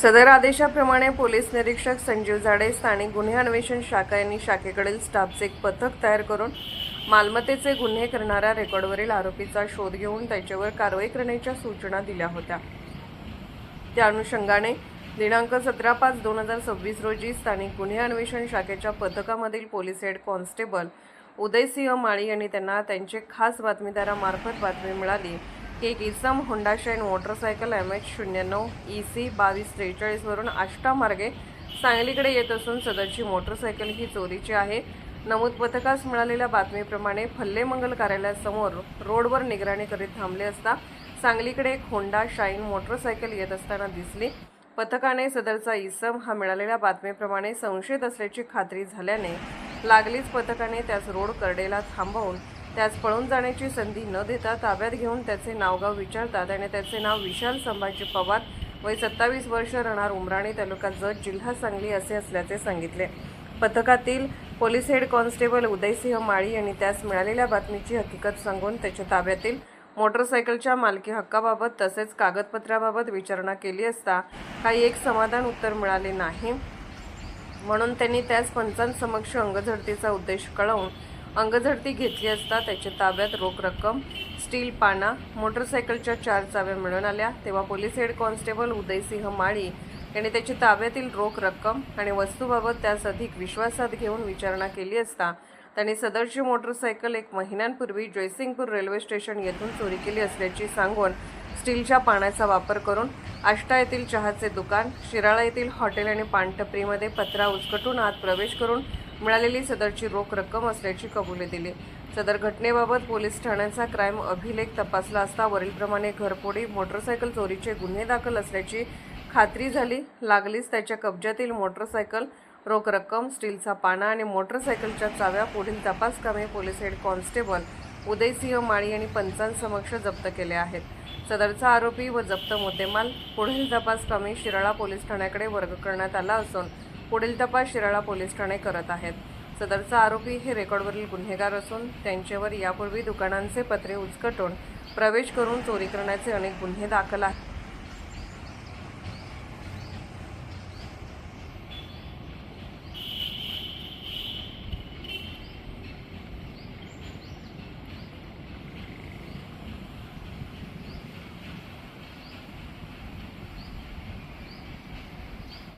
सदर आदेशाप्रमाणे पोलीस निरीक्षक संजीव झाडे, स्थानिक गुन्हे अन्वेषण शाखा यांनी शाखेकडील स्टाफचे एक पथक तयार करून मालमत्तेचे गुन्हे करणाऱ्या रेकॉर्डवरील आरोपीचा शोध घेऊन त्याच्यावर कारवाई करण्याच्या सूचना दिल्या होत्या। त्या अनुषंगाने दिनांक 17/5/2026 रोजी स्थानिक गुन्हे अन्वेषण शाखेच्या पथकामधील पोलीस हेड कॉन्स्टेबल उदयसिंह माळी यांनी त्यांचे खास बातमीदारामार्फत बातमी मिळाली की एक इसम Honda shine motorcycle MH09 EC 2243 वरून आष्टा मार्गे सांगलीकडे येत असून सदरची मोटरसायकल ही चोरीची आहे। नमूद पथकास मिळालेल्या बातमीप्रमाणे फल्लेमंगल कार्यालयासमोर रोडवर निगराणी करीत थांबले असता सांगलीकडे एक होंडा शाईन मोटरसायकल येत असताना दिसली। पथकाने सदरचा इसम हा मिळालेल्या बातमीप्रमाणे संशयित असल्याची खात्री झाल्याने लागलीच पथकाने त्यास रोड कडेला थांबवून त्यास पळून जाण्याची संधी न देता ताब्यात घेऊन त्याचे नावगाव विचारतात आणि त्याचे नाव विशाल संभाजी पवार, वय 27 वर्ष, राहणार उमराणी, तालुका जत, जिल्हा सांगली असे असल्याचे सांगितले। पथकातील पोलीस हेड कॉन्स्टेबल उदयसिंह माळी यांनी त्यास मिळालेल्या बातमीची हकीकत सांगून त्याच्या ताब्यातील मोटरसायकलच्या मालकी हक्काबाबत तसेच कागदपत्राबाबत विचारणा केली असता काही एक समाधान उत्तर मिळाले नाही, म्हणून त्यांनी त्यास पंचांसमक्ष अंगझडतीचा उद्देश कळवून अंगझडती घेतली असता त्याच्या ताब्यात रोख रक्कम, स्टील पाना, मोटरसायकलच्या 4 चाव्या मिळून आल्या। तेव्हा पोलीस हेड कॉन्स्टेबल उदयसिंह माळी यांनी त्याची ताब्यातील रोख रक्कम आणि वस्तूबाबत त्यास अधिक विश्वासात घेऊन विचारणा केली असता त्यांनी सदरची मोटरसायकल 1 महिन्यांपूर्वी जयसिंगपूर रेल्वे स्टेशन येथून चोरी केली असल्याची सांगून स्टीलच्या पाण्याचा वापर करून आष्टा येथील चहाचे दुकान, शिराळा येथील हॉटेल आणि पानटपरीमध्ये पत्रा उचकटून आत प्रवेश करून मिळालेली सदरची रोख रक्कम असल्याची कबुली दिली। सदर घटनेबाबत पोलीस ठाण्याचा क्राईम अभिलेख तपासला असता वरीलप्रमाणे घरफोडी, मोटरसायकल चोरीचे गुन्हे दाखल असल्याची खात्री झाली। लागलीच त्याच्या कब्जातील मोटरसायकल, रोख रक्कम, स्टीलचा पाना आणि मोटरसायकलच्या चाव्या पुढील तपास कामे पोलीस हेड कॉन्स्टेबल उदयसिंह माळी यांनी पंचांसमक्ष जप्त केले आहेत। सदरचा आरोपी व जप्त मुद्देमाल पुढील तपास कामे शिराळा पोलीस ठाण्याकडे वर्ग करण्यात आला असून पुढील तपास शिराळा पोलीस ठाणे करत आहेत। सदरचा आरोपी हे रेकॉर्डवरील गुन्हेगार असून त्यांच्यावर यापूर्वी दुकानांचे पत्रे उचकटून प्रवेश करून चोरी करण्याचे अनेक गुन्हे दाखल आहेत।